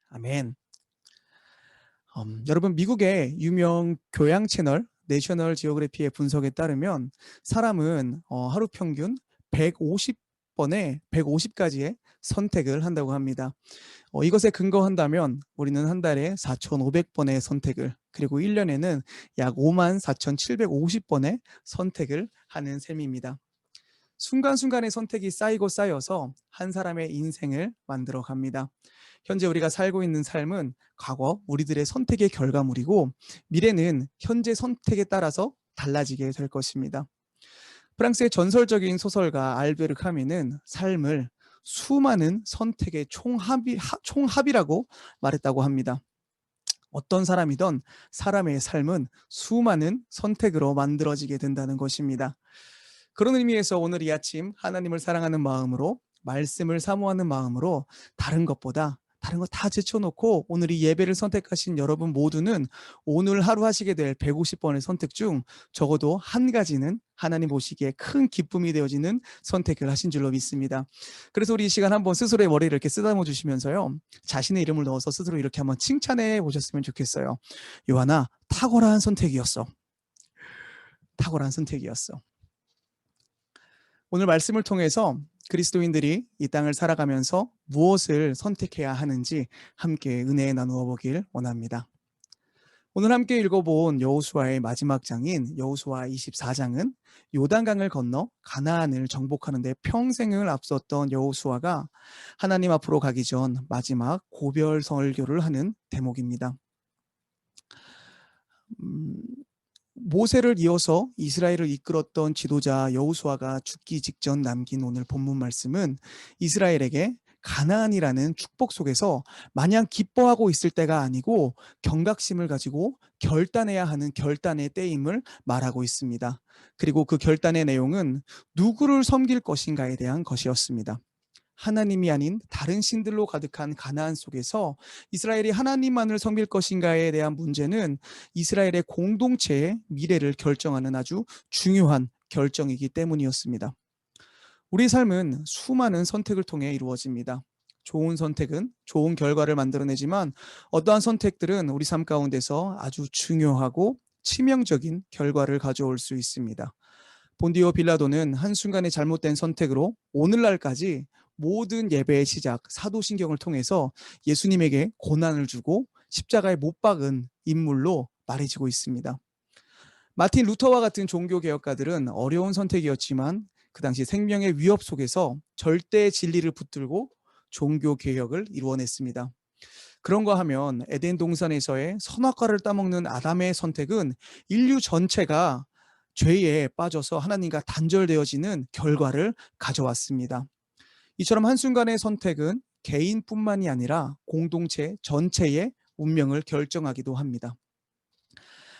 아멘. 여러분, 미국의 유명 교양 채널 내셔널 지오그래피의 분석에 따르면 사람은 하루 평균 150번에 150가지의 선택을 한다고 합니다. 이것에 근거한다면 우리는 한 달에 4,500번의 선택을, 그리고 1년에는 약 54,750번의 선택을 하는 셈입니다. 순간순간의 선택이 쌓이고 쌓여서 한 사람의 인생을 만들어 갑니다. 현재 우리가 살고 있는 삶은 과거 우리들의 선택의 결과물이고, 미래는 현재 선택에 따라서 달라지게 될 것입니다. 프랑스의 전설적인 소설가 알베르 카미는 삶을 수많은 선택의 총합이라고 말했다고 합니다. 어떤 사람이든 사람의 삶은 수많은 선택으로 만들어지게 된다는 것입니다. 그런 의미에서 오늘 이 아침 하나님을 사랑하는 마음으로, 말씀을 사모하는 마음으로 다른 거 다 제쳐놓고 오늘 이 예배를 선택하신 여러분 모두는 오늘 하루 하시게 될 150번의 선택 중 적어도 한 가지는 하나님 보시기에 큰 기쁨이 되어지는 선택을 하신 줄로 믿습니다. 그래서 우리 이 시간 한번 스스로의 머리를 이렇게 쓰다듬어 주시면서요, 자신의 이름을 넣어서 스스로 이렇게 한번 칭찬해 보셨으면 좋겠어요. 요한아, 탁월한 선택이었어. 탁월한 선택이었어. 오늘 말씀을 통해서 그리스도인들이 이 땅을 살아가면서 무엇을 선택해야 하는지 함께 은혜 나누어 보길 원합니다. 오늘 함께 읽어본 여호수아의 마지막 장인 여호수아 24장은 요단강을 건너 가나안을 정복하는 데 평생을 앞섰던 여호수아가 하나님 앞으로 가기 전 마지막 고별 설교를 하는 대목입니다. 모세를 이어서 이스라엘을 이끌었던 지도자 여호수아가 죽기 직전 남긴 오늘 본문 말씀은 이스라엘에게 가나안이라는 축복 속에서 마냥 기뻐하고 있을 때가 아니고 경각심을 가지고 결단해야 하는 결단의 때임을 말하고 있습니다. 그리고 그 결단의 내용은 누구를 섬길 것인가에 대한 것이었습니다. 하나님이 아닌 다른 신들로 가득한 가나안 속에서 이스라엘이 하나님만을 섬길 것인가에 대한 문제는 이스라엘의 공동체의 미래를 결정하는 아주 중요한 결정이기 때문이었습니다. 우리 삶은 수많은 선택을 통해 이루어집니다. 좋은 선택은 좋은 결과를 만들어내지만 어떠한 선택들은 우리 삶 가운데서 아주 중요하고 치명적인 결과를 가져올 수 있습니다. 본디오 빌라도는 한순간의 잘못된 선택으로 오늘날까지 모든 예배의 시작 사도신경을 통해서 예수님에게 고난을 주고 십자가에 못 박은 인물로 말해지고 있습니다. 마틴 루터와 같은 종교개혁가들은 어려운 선택이었지만 그 당시 생명의 위협 속에서 절대 진리를 붙들고 종교개혁을 이루어냈습니다. 그런가 하면 에덴 동산에서의 선악과를 따먹는 아담의 선택은 인류 전체가 죄에 빠져서 하나님과 단절되어지는 결과를 가져왔습니다. 이처럼 한순간의 선택은 개인뿐만이 아니라 공동체 전체의 운명을 결정하기도 합니다.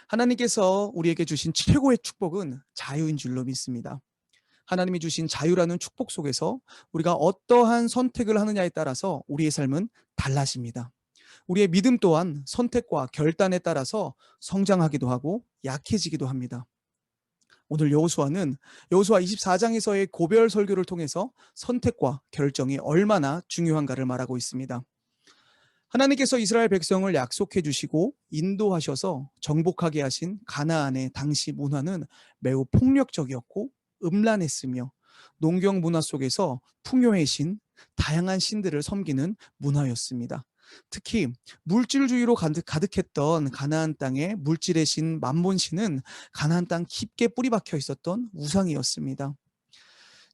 하나님께서 우리에게 주신 최고의 축복은 자유인 줄로 믿습니다. 하나님이 주신 자유라는 축복 속에서 우리가 어떠한 선택을 하느냐에 따라서 우리의 삶은 달라집니다. 우리의 믿음 또한 선택과 결단에 따라서 성장하기도 하고 약해지기도 합니다. 오늘 여호수아는 여호수아 24장에서의 고별 설교를 통해서 선택과 결정이 얼마나 중요한가를 말하고 있습니다. 하나님께서 이스라엘 백성을 약속해 주시고 인도하셔서 정복하게 하신 가나안의 당시 문화는 매우 폭력적이었고 음란했으며 농경 문화 속에서 풍요의 신, 다양한 신들을 섬기는 문화였습니다. 특히 물질주의로 가득했던 가나안 땅의 물질의 신 만몬신은 가나안 땅 깊게 뿌리 박혀 있었던 우상이었습니다.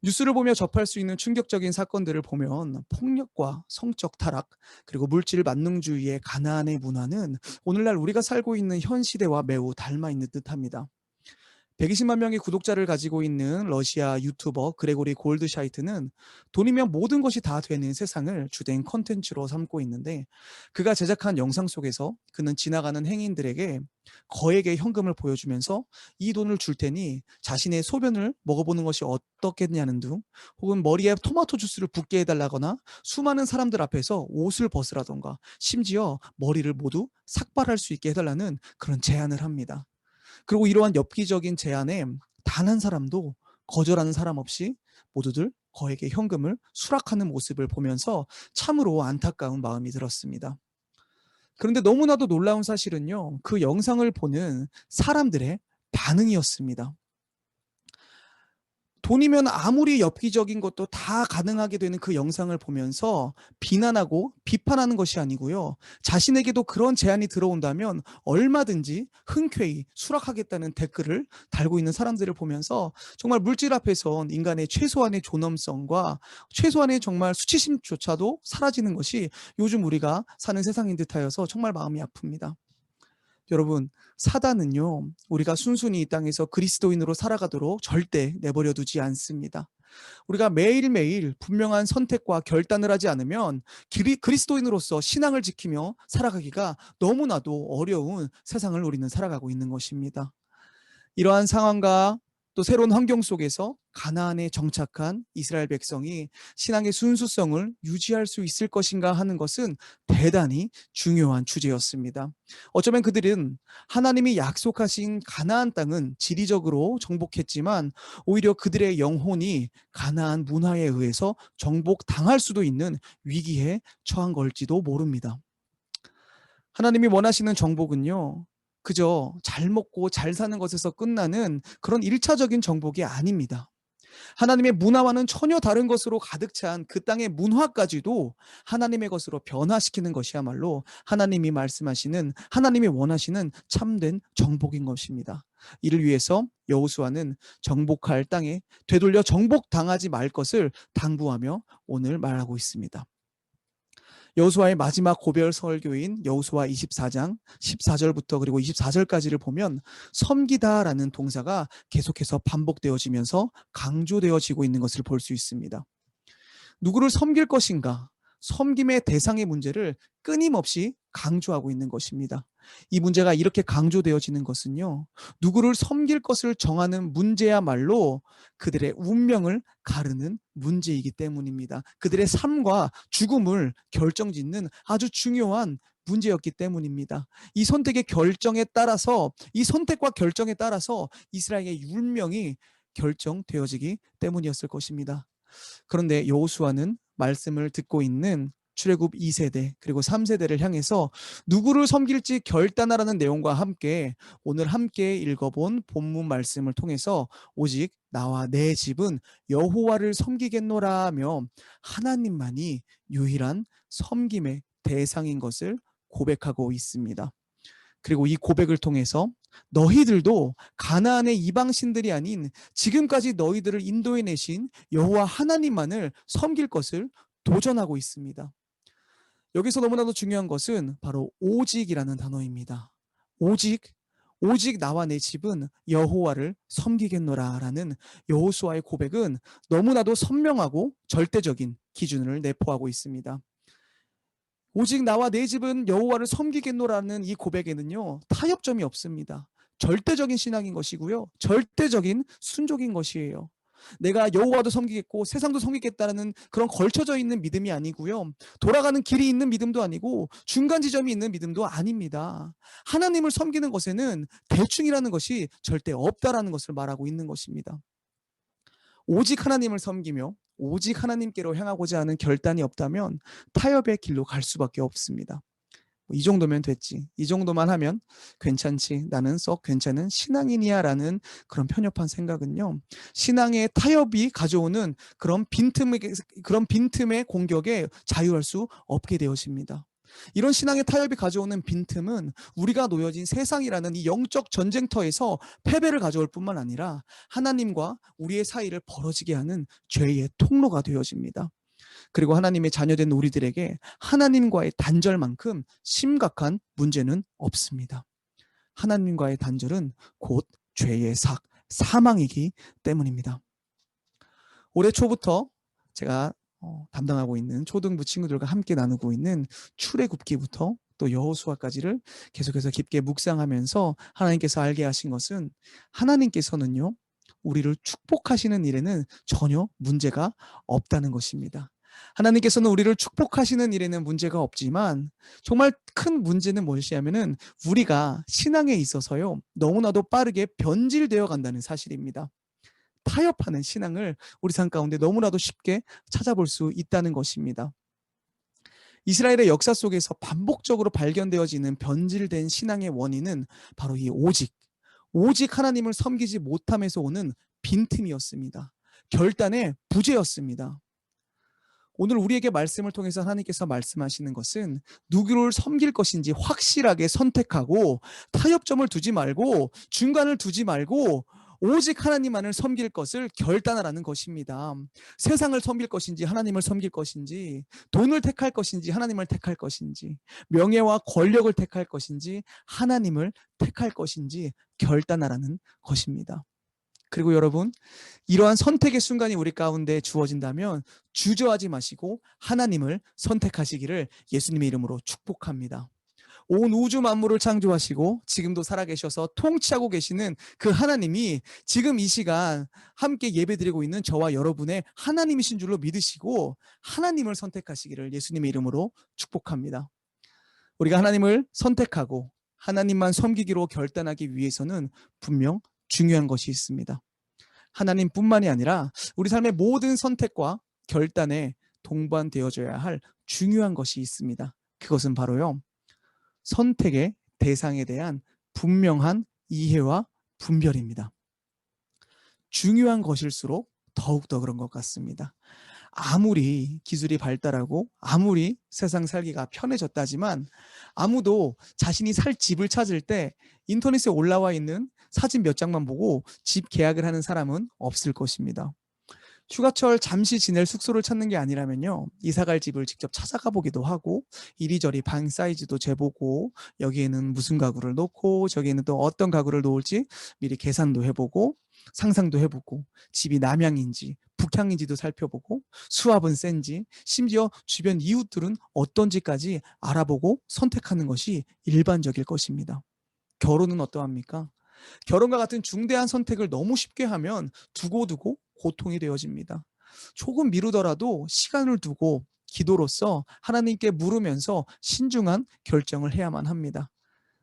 뉴스를 보며 접할 수 있는 충격적인 사건들을 보면 폭력과 성적 타락, 그리고 물질 만능주의의 가나안의 문화는 오늘날 우리가 살고 있는 현 시대와 매우 닮아 있는 듯합니다. 120만 명의 구독자를 가지고 있는 러시아 유튜버 그레고리 골드샤이트는 돈이면 모든 것이 다 되는 세상을 주된 컨텐츠로 삼고 있는데, 그가 제작한 영상 속에서 그는 지나가는 행인들에게 거액의 현금을 보여주면서 이 돈을 줄 테니 자신의 소변을 먹어보는 것이 어떻겠냐는 등, 혹은 머리에 토마토 주스를 붓게 해달라거나 수많은 사람들 앞에서 옷을 벗으라던가 심지어 머리를 모두 삭발할 수 있게 해달라는 그런 제안을 합니다. 그리고 이러한 엽기적인 제안에 단 한 사람도 거절하는 사람 없이 모두들 거액의 현금을 수락하는 모습을 보면서 참으로 안타까운 마음이 들었습니다. 그런데 너무나도 놀라운 사실은요, 그 영상을 보는 사람들의 반응이었습니다. 돈이면 아무리 엽기적인 것도 다 가능하게 되는 그 영상을 보면서 비난하고 비판하는 것이 아니고요. 자신에게도 그런 제안이 들어온다면 얼마든지 흔쾌히 수락하겠다는 댓글을 달고 있는 사람들을 보면서 정말 물질 앞에선 인간의 최소한의 존엄성과 최소한의 정말 수치심조차도 사라지는 것이 요즘 우리가 사는 세상인 듯하여서 정말 마음이 아픕니다. 여러분, 사단은요, 우리가 순순히 이 땅에서 그리스도인으로 살아가도록 절대 내버려 두지 않습니다. 우리가 매일매일 분명한 선택과 결단을 하지 않으면 그리스도인으로서 신앙을 지키며 살아가기가 너무나도 어려운 세상을 우리는 살아가고 있는 것입니다. 이러한 상황과 또 새로운 환경 속에서 가나안에 정착한 이스라엘 백성이 신앙의 순수성을 유지할 수 있을 것인가 하는 것은 대단히 중요한 주제였습니다. 어쩌면 그들은 하나님이 약속하신 가나안 땅은 지리적으로 정복했지만 오히려 그들의 영혼이 가나안 문화에 의해서 정복당할 수도 있는 위기에 처한 걸지도 모릅니다. 하나님이 원하시는 정복은요, 그저 잘 먹고 잘 사는 것에서 끝나는 그런 1차적인 정복이 아닙니다. 하나님의 문화와는 전혀 다른 것으로 가득 찬 그 땅의 문화까지도 하나님의 것으로 변화시키는 것이야말로 하나님이 말씀하시는, 하나님이 원하시는 참된 정복인 것입니다. 이를 위해서 여호수아는 정복할 땅에 되돌려 정복당하지 말 것을 당부하며 오늘 말하고 있습니다. 여호수아의 마지막 고별 설교인 여호수아 24장 14절부터 그리고 24절까지를 보면 섬기다라는 동사가 계속해서 반복되어지면서 강조되어지고 있는 것을 볼 수 있습니다. 누구를 섬길 것인가? 섬김의 대상의 문제를 끊임없이 강조하고 있는 것입니다. 이 문제가 이렇게 강조되어지는 것은요, 누구를 섬길 것을 정하는 문제야말로 그들의 운명을 가르는 문제이기 때문입니다. 그들의 삶과 죽음을 결정짓는 아주 중요한 문제였기 때문입니다. 이 선택의 결정에 따라서, 이 선택과 결정에 따라서 이스라엘의 운명이 결정되어지기 때문이었을 것입니다. 그런데 여호수아는 말씀을 듣고 있는 출애굽 2세대 그리고 3세대를 향해서 누구를 섬길지 결단하라는 내용과 함께 오늘 함께 읽어본 본문 말씀을 통해서 오직 나와 내 집은 여호와를 섬기겠노라 하며 하나님만이 유일한 섬김의 대상인 것을 고백하고 있습니다. 그리고 이 고백을 통해서 너희들도 가나안의 이방신들이 아닌 지금까지 너희들을 인도해 내신 여호와 하나님만을 섬길 것을 도전하고 있습니다. 여기서 너무나도 중요한 것은 바로 오직이라는 단어입니다. 오직, 오직 나와 내 집은 여호와를 섬기겠노라라는 여호수아의 고백은 너무나도 선명하고 절대적인 기준을 내포하고 있습니다. 오직 나와 내 집은 여호와를 섬기겠노라는 이 고백에는요, 타협점이 없습니다. 절대적인 신앙인 것이고요, 절대적인 순종인 것이에요. 내가 여호와도 섬기겠고 세상도 섬기겠다는 그런 걸쳐져 있는 믿음이 아니고요, 돌아가는 길이 있는 믿음도 아니고 중간 지점이 있는 믿음도 아닙니다. 하나님을 섬기는 것에는 대충이라는 것이 절대 없다라는 것을 말하고 있는 것입니다. 오직 하나님을 섬기며 오직 하나님께로 향하고자 하는 결단이 없다면 타협의 길로 갈 수밖에 없습니다. 이 정도면 됐지, 이 정도만 하면 괜찮지, 나는 썩 괜찮은 신앙인이야 라는 그런 편협한 생각은요, 신앙의 타협이 가져오는 그런 빈틈의 공격에 자유할 수 없게 되어집니다. 이런 신앙의 타협이 가져오는 빈틈은 우리가 놓여진 세상이라는 이 영적 전쟁터에서 패배를 가져올 뿐만 아니라 하나님과 우리의 사이를 벌어지게 하는 죄의 통로가 되어집니다. 그리고 하나님의 자녀된 우리들에게 하나님과의 단절만큼 심각한 문제는 없습니다. 하나님과의 단절은 곧 죄의 사망이기 때문입니다. 올해 초부터 제가 담당하고 있는 초등부 친구들과 함께 나누고 있는 출애굽기부터 또 여호수아까지를 계속해서 깊게 묵상하면서 하나님께서 알게 하신 것은, 하나님께서는요, 우리를 축복하시는 일에는 전혀 문제가 없다는 것입니다. 하나님께서는 우리를 축복하시는 일에는 문제가 없지만 정말 큰 문제는 무엇이냐면은 우리가 신앙에 있어서요, 너무나도 빠르게 변질되어 간다는 사실입니다. 타협하는 신앙을 우리 삶 가운데 너무나도 쉽게 찾아볼 수 있다는 것입니다. 이스라엘의 역사 속에서 반복적으로 발견되어지는 변질된 신앙의 원인은 바로 이 오직 하나님을 섬기지 못함에서 오는 빈틈이었습니다. 결단의 부재였습니다. 오늘 우리에게 말씀을 통해서 하나님께서 말씀하시는 것은 누구를 섬길 것인지 확실하게 선택하고 타협점을 두지 말고 중간을 두지 말고 오직 하나님만을 섬길 것을 결단하라는 것입니다. 세상을 섬길 것인지 하나님을 섬길 것인지, 돈을 택할 것인지 하나님을 택할 것인지, 명예와 권력을 택할 것인지 하나님을 택할 것인지 결단하라는 것입니다. 그리고 여러분, 이러한 선택의 순간이 우리 가운데 주어진다면 주저하지 마시고 하나님을 선택하시기를 예수님의 이름으로 축복합니다. 온 우주 만물을 창조하시고 지금도 살아계셔서 통치하고 계시는 그 하나님이 지금 이 시간 함께 예배드리고 있는 저와 여러분의 하나님이신 줄로 믿으시고 하나님을 선택하시기를 예수님의 이름으로 축복합니다. 우리가 하나님을 선택하고 하나님만 섬기기로 결단하기 위해서는 분명 중요한 것이 있습니다. 하나님뿐만이 아니라 우리 삶의 모든 선택과 결단에 동반되어져야 할 중요한 것이 있습니다. 그것은 바로요, 선택의 대상에 대한 분명한 이해와 분별입니다. 중요한 것일수록 더욱더 그런 것 같습니다. 아무리 기술이 발달하고 아무리 세상 살기가 편해졌다지만 아무도 자신이 살 집을 찾을 때 인터넷에 올라와 있는 사진 몇 장만 보고 집 계약을 하는 사람은 없을 것입니다. 휴가철 잠시 지낼 숙소를 찾는 게 아니라면요, 이사갈 집을 직접 찾아가 보기도 하고 이리저리 방 사이즈도 재보고 여기에는 무슨 가구를 놓고 저기에는 또 어떤 가구를 놓을지 미리 계산도 해보고 상상도 해보고 집이 남향인지 북향인지도 살펴보고 수압은 센지 심지어 주변 이웃들은 어떤지까지 알아보고 선택하는 것이 일반적일 것입니다. 결혼은 어떠합니까? 결혼과 같은 중대한 선택을 너무 쉽게 하면 두고두고 고통이 되어집니다. 조금 미루더라도 시간을 두고 기도로써 하나님께 물으면서 신중한 결정을 해야만 합니다.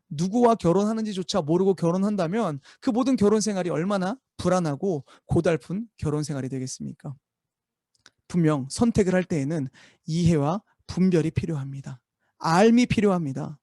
누구와 결혼하는지조차 모르고 결혼한다면 그 모든 결혼 생활이 얼마나 불안하고 고달픈 결혼 생활이 되겠습니까? 분명 선택을 할 때에는 이해와 분별이 필요합니다. 알미 필요합니다.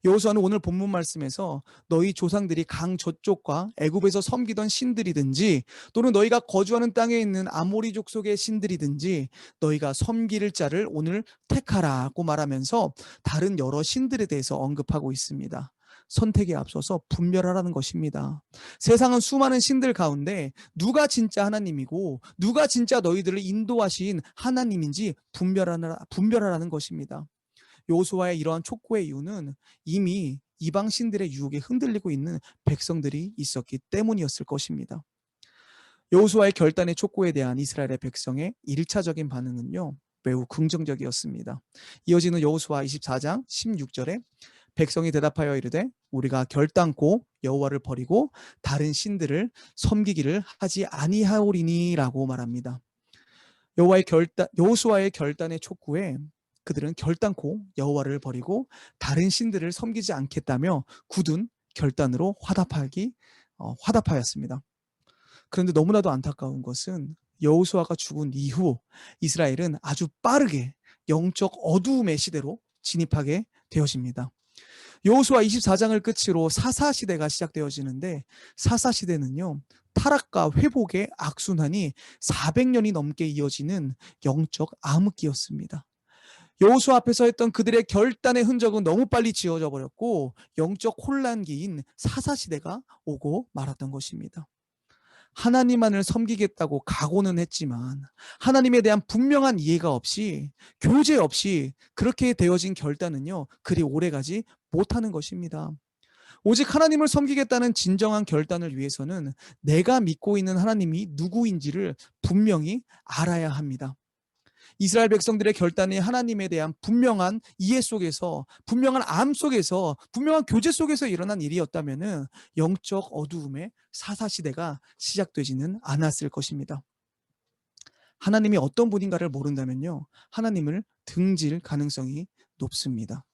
여호수아는 오늘 본문 말씀에서 너희 조상들이 강 저쪽과 애굽에서 섬기던 신들이든지 또는 너희가 거주하는 땅에 있는 아모리 족속의 신들이든지 너희가 섬길 자를 오늘 택하라고 말하면서 다른 여러 신들에 대해서 언급하고 있습니다. 선택에 앞서서 분별하라는 것입니다. 세상은 수많은 신들 가운데 누가 진짜 하나님이고 누가 진짜 너희들을 인도하신 하나님인지 분별하라는 것입니다. 여호수아의 이러한 촉구의 이유는 이미 이방 신들의 유혹에 흔들리고 있는 백성들이 있었기 때문이었을 것입니다. 여호수아의 결단의 촉구에 대한 이스라엘의 백성의 1차적인 반응은요, 매우 긍정적이었습니다. 이어지는 여호수아 24장 16절에 백성이 대답하여 이르되 우리가 결단코 여호와를 버리고 다른 신들을 섬기기를 하지 아니하오리니라고 말합니다. 여호수아의 결단의 촉구에 그들은 결단코 여호와를 버리고 다른 신들을 섬기지 않겠다며 굳은 결단으로 화답하였습니다. 그런데 너무나도 안타까운 것은 여호수아가 죽은 이후 이스라엘은 아주 빠르게 영적 어두움의 시대로 진입하게 되어집니다. 여호수아 24장을 끝으로 사사시대가 시작되어지는데 사사시대는요, 타락과 회복의 악순환이 400년이 넘게 이어지는 영적 암흑기였습니다. 여호수아 앞에서 했던 그들의 결단의 흔적은 너무 빨리 지워져 버렸고 영적 혼란기인 사사시대가 오고 말았던 것입니다. 하나님만을 섬기겠다고 각오는 했지만 하나님에 대한 분명한 이해가 없이 교제 없이 그렇게 되어진 결단은요, 그리 오래가지 못하는 것입니다. 오직 하나님을 섬기겠다는 진정한 결단을 위해서는 내가 믿고 있는 하나님이 누구인지를 분명히 알아야 합니다. 이스라엘 백성들의 결단이 하나님에 대한 분명한 이해 속에서, 분명한 암 속에서, 분명한 교제 속에서 일어난 일이었다면 영적 어두움의 사사시대가 시작되지는 않았을 것입니다. 하나님이 어떤 분인가를 모른다면요, 하나님을 등질 가능성이 높습니다.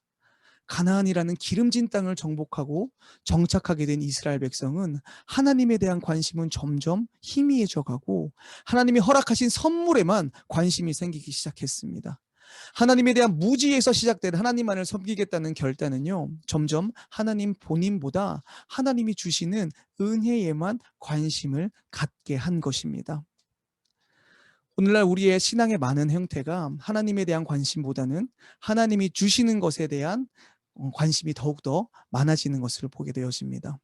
가나안이라는 기름진 땅을 정복하고 정착하게 된 이스라엘 백성은 하나님에 대한 관심은 점점 희미해져 가고 하나님이 허락하신 선물에만 관심이 생기기 시작했습니다. 하나님에 대한 무지에서 시작된 하나님만을 섬기겠다는 결단은요, 점점 하나님 본인보다 하나님이 주시는 은혜에만 관심을 갖게 한 것입니다. 오늘날 우리의 신앙의 많은 형태가 하나님에 대한 관심보다는 하나님이 주시는 것에 대한 관심이 더욱더 많아지는 것을 보게 되어집니다.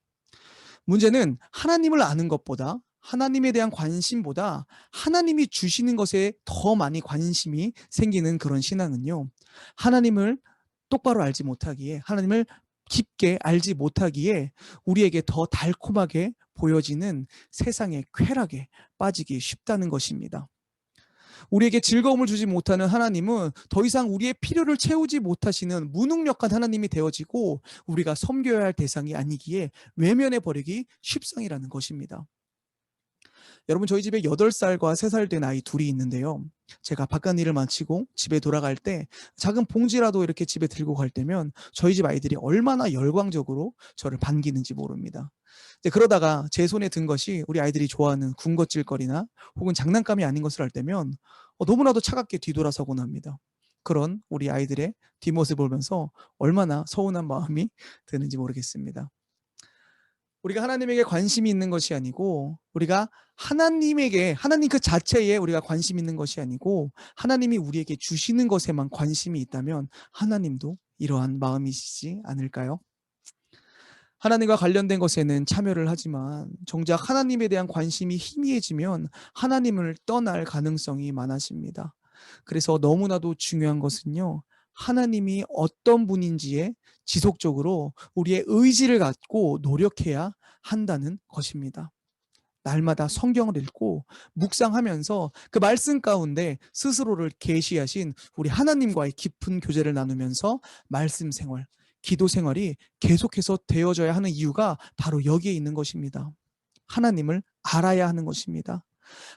문제는 하나님을 아는 것보다, 하나님에 대한 관심보다 하나님이 주시는 것에 더 많이 관심이 생기는 그런 신앙은요, 하나님을 똑바로 알지 못하기에, 하나님을 깊게 알지 못하기에 우리에게 더 달콤하게 보여지는 세상의 쾌락에 빠지기 쉽다는 것입니다. 우리에게 즐거움을 주지 못하는 하나님은 더 이상 우리의 필요를 채우지 못하시는 무능력한 하나님이 되어지고, 우리가 섬겨야 할 대상이 아니기에 외면해 버리기 쉽상이라는 것입니다. 여러분, 저희 집에 8살과 3살 된 아이 둘이 있는데요, 제가 바깥 일을 마치고 집에 돌아갈 때 작은 봉지라도 이렇게 집에 들고 갈 때면 저희 집 아이들이 얼마나 열광적으로 저를 반기는지 모릅니다. 그러다가 제 손에 든 것이 우리 아이들이 좋아하는 군것질거리나 혹은 장난감이 아닌 것을 알 때면 너무나도 차갑게 뒤돌아서곤 합니다. 그런 우리 아이들의 뒷모습을 보면서 얼마나 서운한 마음이 드는지 모르겠습니다. 우리가 하나님에게 관심이 있는 것이 아니고, 우리가 하나님 그 자체에 우리가 관심 있는 것이 아니고, 하나님이 우리에게 주시는 것에만 관심이 있다면 하나님도 이러한 마음이시지 않을까요? 하나님과 관련된 것에는 참여를 하지만 정작 하나님에 대한 관심이 희미해지면 하나님을 떠날 가능성이 많아집니다. 그래서 너무나도 중요한 것은요, 하나님이 어떤 분인지에 지속적으로 우리의 의지를 갖고 노력해야 한다는 것입니다. 날마다 성경을 읽고 묵상하면서 그 말씀 가운데 스스로를 계시하신 우리 하나님과의 깊은 교제를 나누면서 말씀 생활, 기도 생활이 계속해서 되어져야 하는 이유가 바로 여기에 있는 것입니다. 하나님을 알아야 하는 것입니다.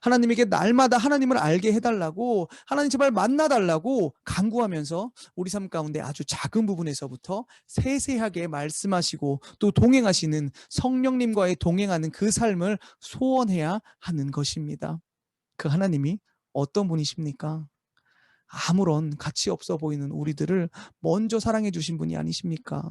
하나님에게 날마다 하나님을 알게 해달라고, 하나님 제발 만나달라고 간구하면서 우리 삶 가운데 아주 작은 부분에서부터 세세하게 말씀하시고 또 동행하시는 성령님과의 동행하는 그 삶을 소원해야 하는 것입니다. 그 하나님이 어떤 분이십니까? 아무런 가치 없어 보이는 우리들을 먼저 사랑해 주신 분이 아니십니까?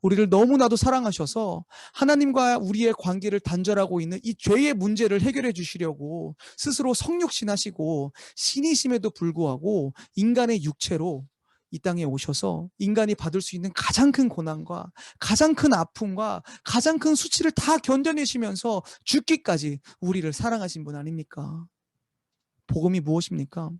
우리를 너무나도 사랑하셔서 하나님과 우리의 관계를 단절하고 있는 이 죄의 문제를 해결해 주시려고 스스로 성육신하시고, 신이심에도 불구하고 인간의 육체로 이 땅에 오셔서 인간이 받을 수 있는 가장 큰 고난과 가장 큰 아픔과 가장 큰 수치를 다 견뎌내시면서 죽기까지 우리를 사랑하신 분 아닙니까? 복음이 무엇입니까?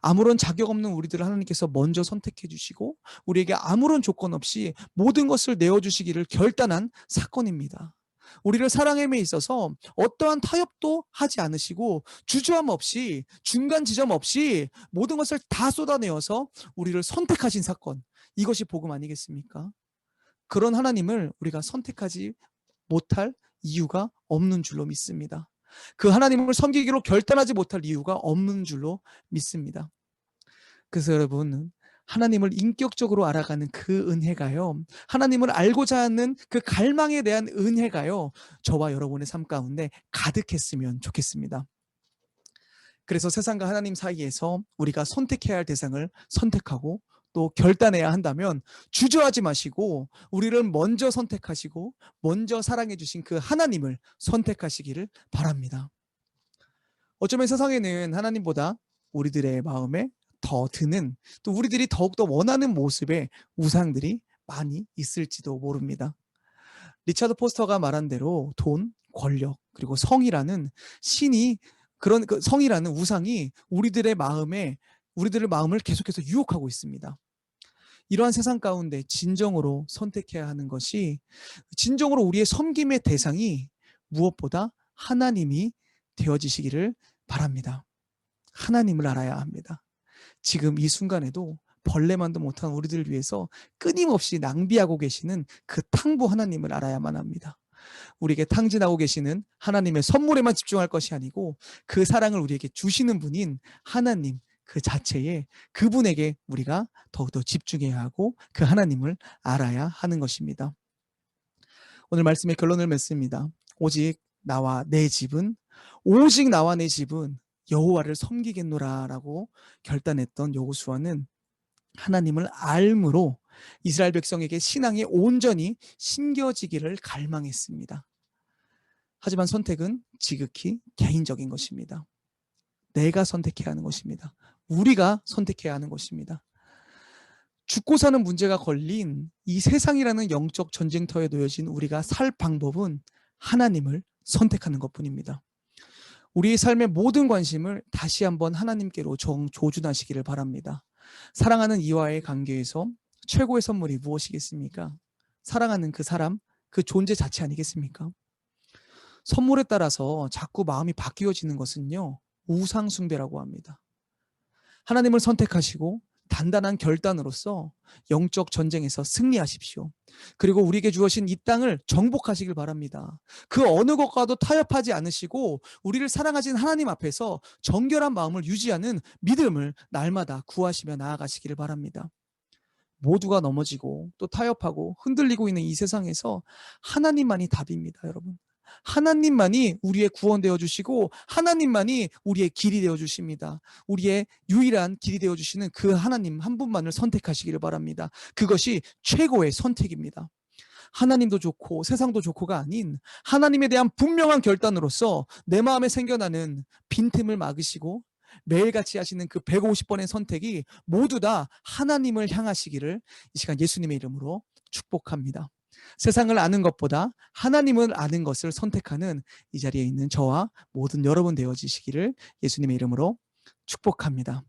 아무런 자격 없는 우리들을 하나님께서 먼저 선택해 주시고 우리에게 아무런 조건 없이 모든 것을 내어주시기를 결단한 사건입니다. 우리를 사랑함에 있어서 어떠한 타협도 하지 않으시고 주저함 없이, 중간 지점 없이 모든 것을 다 쏟아내어서 우리를 선택하신 사건, 이것이 복음 아니겠습니까? 그런 하나님을 우리가 선택하지 못할 이유가 없는 줄로 믿습니다. 그 하나님을 섬기기로 결단하지 못할 이유가 없는 줄로 믿습니다. 그래서 여러분, 하나님을 인격적으로 알아가는 그 은혜가요, 하나님을 알고자 하는 그 갈망에 대한 은혜가요, 저와 여러분의 삶 가운데 가득했으면 좋겠습니다. 그래서 세상과 하나님 사이에서 우리가 선택해야 할 대상을 선택하고 또 결단해야 한다면 주저하지 마시고 우리를 먼저 선택하시고 먼저 사랑해 주신 그 하나님을 선택하시기를 바랍니다. 어쩌면 세상에는 하나님보다 우리들의 마음에 더 드는, 또 우리들이 더욱더 원하는 모습의 우상들이 많이 있을지도 모릅니다. 리차드 포스터가 말한 대로 돈, 권력, 그리고 성이라는 신이, 그런 그 성이라는 우상이 우리들의 마음을 계속해서 유혹하고 있습니다. 이러한 세상 가운데 진정으로 선택해야 하는 것이, 진정으로 우리의 섬김의 대상이 무엇보다 하나님이 되어지시기를 바랍니다. 하나님을 알아야 합니다. 지금 이 순간에도 벌레만도 못한 우리들을 위해서 끊임없이 낭비하고 계시는 그 탕부 하나님을 알아야만 합니다. 우리에게 탕진하고 계시는 하나님의 선물에만 집중할 것이 아니고 그 사랑을 우리에게 주시는 분인 하나님 그 자체에, 그분에게 우리가 더욱더 집중해야 하고 그 하나님을 알아야 하는 것입니다. 오늘 말씀의 결론을 맺습니다. 오직 나와 내 집은 여호와를 섬기겠노라라고 결단했던 여호수아는 하나님을 알므로 이스라엘 백성에게 신앙이 온전히 심겨지기를 갈망했습니다. 하지만 선택은 지극히 개인적인 것입니다. 내가 선택해야 하는 것입니다. 우리가 선택해야 하는 것입니다. 죽고 사는 문제가 걸린 이 세상이라는 영적 전쟁터에 놓여진 우리가 살 방법은 하나님을 선택하는 것뿐입니다. 우리의 삶의 모든 관심을 다시 한번 하나님께로 조준하시기를 바랍니다. 사랑하는 이와의 관계에서 최고의 선물이 무엇이겠습니까? 사랑하는 그 사람, 그 존재 자체 아니겠습니까? 선물에 따라서 자꾸 마음이 바뀌어지는 것은요, 우상 숭배라고 합니다. 하나님을 선택하시고 단단한 결단으로서 영적 전쟁에서 승리하십시오. 그리고 우리에게 주어진 이 땅을 정복하시길 바랍니다. 그 어느 것과도 타협하지 않으시고 우리를 사랑하신 하나님 앞에서 정결한 마음을 유지하는 믿음을 날마다 구하시며 나아가시기를 바랍니다. 모두가 넘어지고 또 타협하고 흔들리고 있는 이 세상에서 하나님만이 답입니다, 여러분. 하나님만이 우리의 구원 되어 주시고 하나님만이 우리의 길이 되어 주십니다. 우리의 유일한 길이 되어 주시는 그 하나님 한 분만을 선택하시기를 바랍니다. 그것이 최고의 선택입니다. 하나님도 좋고 세상도 좋고가 아닌 하나님에 대한 분명한 결단으로서 내 마음에 생겨나는 빈틈을 막으시고 매일같이 하시는 그 150번의 선택이 모두 다 하나님을 향하시기를 이 시간 예수님의 이름으로 축복합니다. 세상을 아는 것보다 하나님을 아는 것을 선택하는 이 자리에 있는 저와 모든 여러분 되어지시기를 예수님의 이름으로 축복합니다.